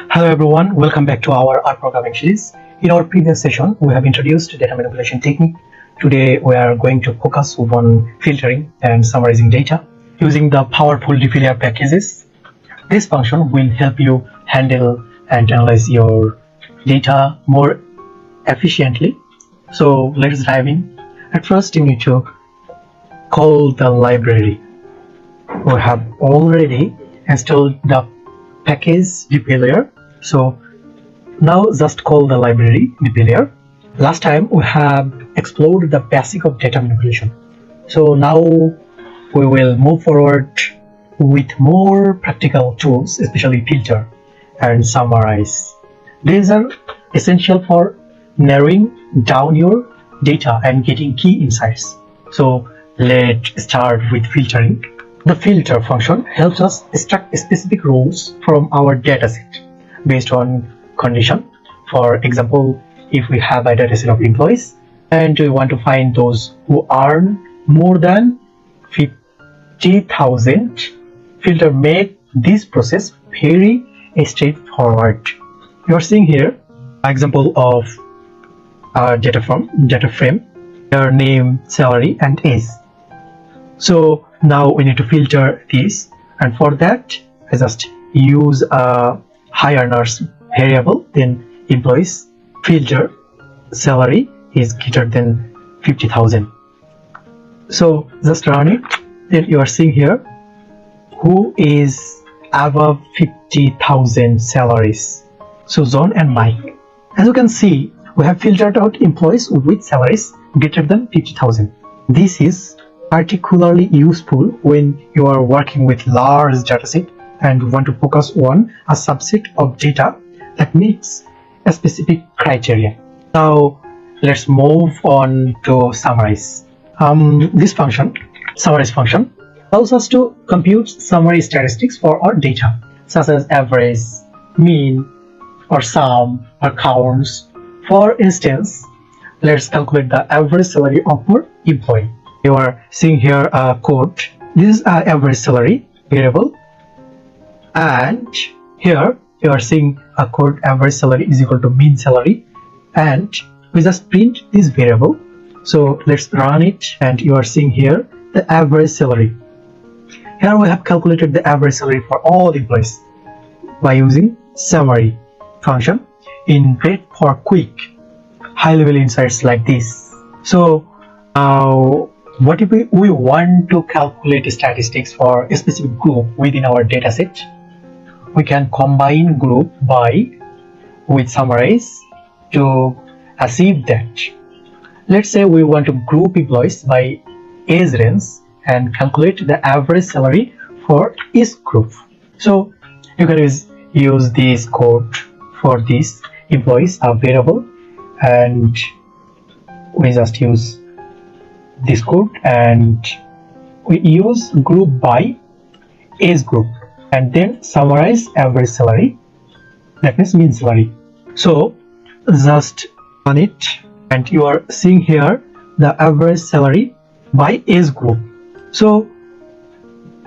Hello everyone, welcome back to our RProgramming series. In our previous session, we have introduced data manipulation technique. Today we are going to focus on filtering and summarizing data using the powerful defilier packages. This function will help you handle and analyze your data more efficiently. So let's dive in. At first you need to call the library. We have already installed the package defilier, so now just call the library defilier. Last time we have explored the basic of data manipulation, so now we will move forward with more practical tools, especially filter and summarize. These are essential for narrowing down your data and getting key insights. So let's start with filtering. The filter function helps us extract specific roles from our dataset based on condition. For example, if we have a dataset of employees and we want to find those who earn more than 50,000, filter make this process very straightforward. You are seeing here an example of our data frame, their name, salary, and age. So now we need to filter this, and for that I just use a high earners variable, then employees filter salary is greater than 50,000. So just run it, then you are seeing here who is above 50,000 salaries. So John and Mike. As you can see, we have filtered out employees with salaries greater than 50,000. This is particularly useful when you are working with large dataset and want to focus on a subset of data that meets a specific criteria. Now let's move on to summarize. This function, summarize function, allows us to compute summary statistics for our data, such as average, mean, or sum, or counts. For instance, let's calculate the average salary of our employee. You are seeing here a code. This is our average salary variable, and here you are seeing a code average salary is equal to mean salary, and we just print this variable. So let's run it, and you are seeing here the average salary. Here we have calculated the average salary for all employees by using summary function in great for quick high-level insights like this. So what if we want to calculate statistics for a specific group within our dataset? We can combine group by with summarize to achieve that. Let's say we want to group employees by age range and calculate the average salary for each group. So you can use this code for these employees, a variable, and we just use this code and we use group by age group and then summarize average salary, that means mean salary. So just run it, and you are seeing here the average salary by age group. So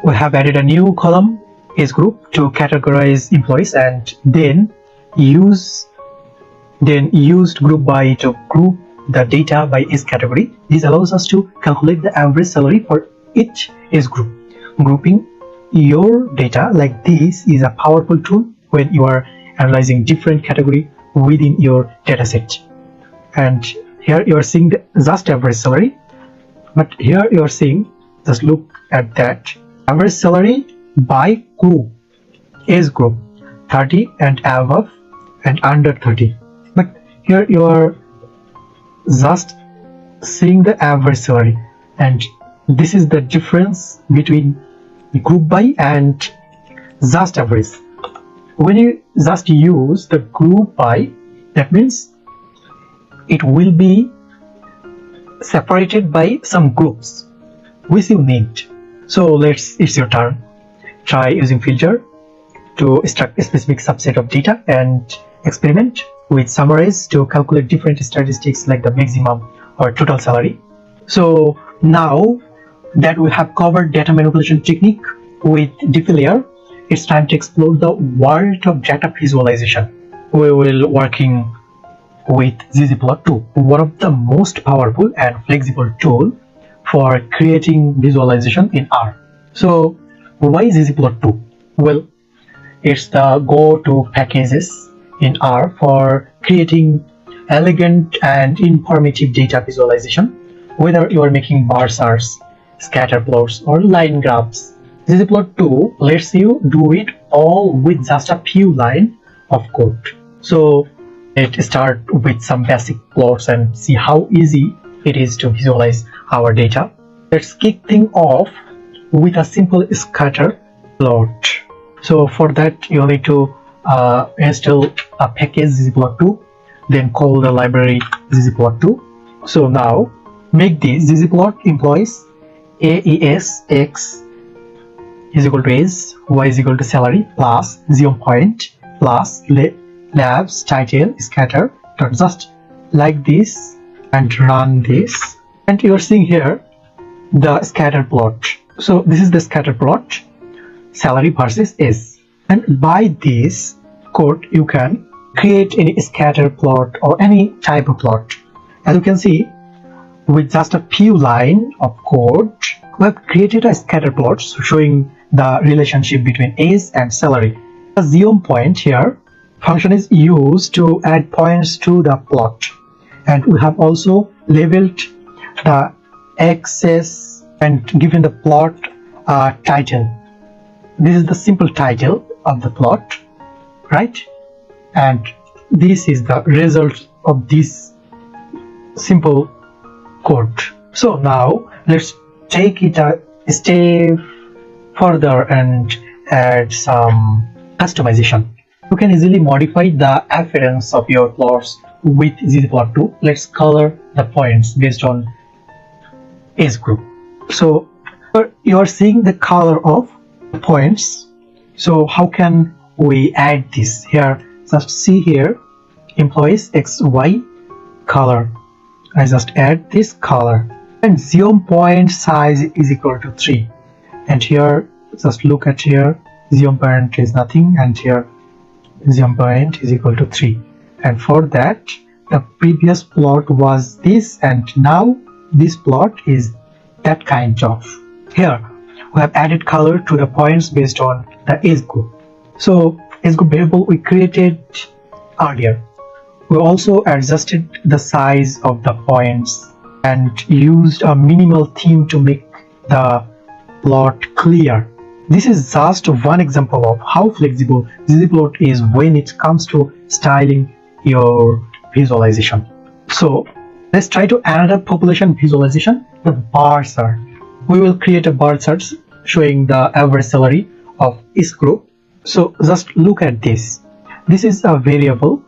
we have added a new column, age group, to categorize employees, and then used group by to group the data by age category. This allows us to calculate the average salary for each age group. Grouping your data like this is a powerful tool when you are analyzing different category within your dataset. And here you are seeing the just average salary, but here you are seeing, just look at that, average salary by group, age group 30 and above and under 30. But here you are just seeing the average salary, and this is the difference between group by and just average. When you just use the group by, that means it will be separated by some groups which you need. So it's your turn. Try using filter to extract a specific subset of data and experiment with summarize to calculate different statistics like the maximum or total salary. So now that we have covered data manipulation technique with defilier, it's time to explore the world of data visualization. We will working with ggplot2, one of the most powerful and flexible tool for creating visualization in R. So why ggplot2? Well, it's the go-to packages in R for creating elegant and informative data visualization, whether you are making bar charts, scatter plots, or line graphs. ggplot2 lets you do it all with just a few lines of code. So let's start with some basic plots and see how easy it is to visualize our data. Let's kick things off with a simple scatter plot. So for that you need to install a package ggplot2, then call the library ggplot2. So now make this ggplot employees aes x is equal to age, y is equal to salary, plus geom point, plus labs title scatter. Just like this and run this, and you are seeing here the scatter plot. So this is the scatter plot, salary versus age, and by this code you can create any scatter plot or any type of plot. As you can see, with just a few lines of code, we have created a scatter plot showing the relationship between age and salary. The geom point here function is used to add points to the plot, and we have also labeled the axis and given the plot title. This is the simple title of the plot, right? And this is the result of this simple code. So now let's take it a step further and add some customization. You can easily modify the appearance of your plots with ggplot2. Let's color the points based on age group. So you are seeing the color of the points. So how can we add this here? Just see here, employees xy color. I just add this color, and geom point size is equal to 3, and here just look at here, geom point is nothing, and here geom point is equal to 3. And for that, the previous plot was this, and now this plot is that kind of. Here we have added color to the points based on the age group. So age group variable we created earlier. We also adjusted the size of the points and used a minimal theme to make the plot clear. This is just one example of how flexible ggplot is when it comes to styling your visualization. So let's try to another population visualization, the bar chart. We will create a bar chart showing the average salary of each group. So just look at this. This is a variable.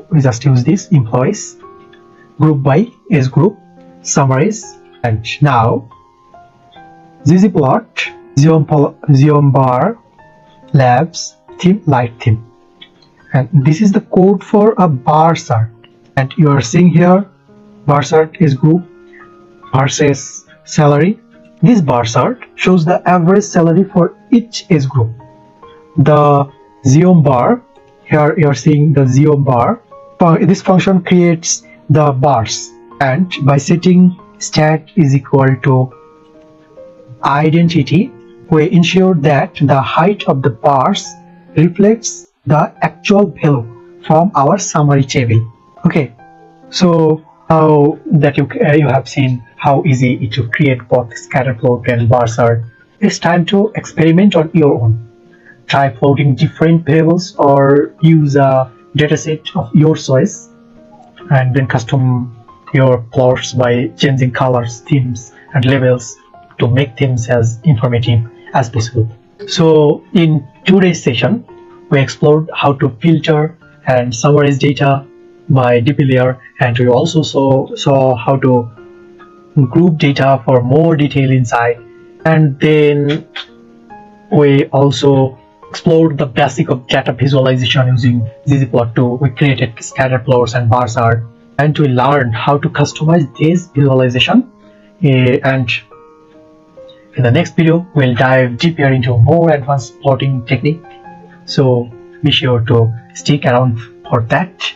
We just use this employees, group by age group, summaries, and now ggplot geom bar labs theme light theme, and this is the code for a bar chart. And you are seeing here bar chart is group versus salary. This bar chart shows the average salary for each age group. The geom bar, here you are seeing the geom bar. This function creates the bars, and by setting stat is equal to identity, we ensure that the height of the bars reflects the actual value from our summary table. Okay, so now that you have seen how easy it is to create both scatter plot and bar chart, it's time to experiment on your own. Try plotting different variables or use a dataset of your choice, and then custom your plots by changing colors, themes, and labels to make things as informative as possible. So in today's session, we explored how to filter and summarize data by DP layer, and we also saw how to group data for more detailed insight, and then we also explored the basic of data visualization using ggplot2. We created scatter plots and bar chart, and we learned how to customize this visualization. And In the next video, we'll dive deeper into more advanced plotting technique. So be sure to stick around for that.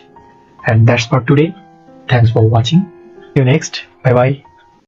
And that's for today. Thanks for watching. See you next. Bye bye.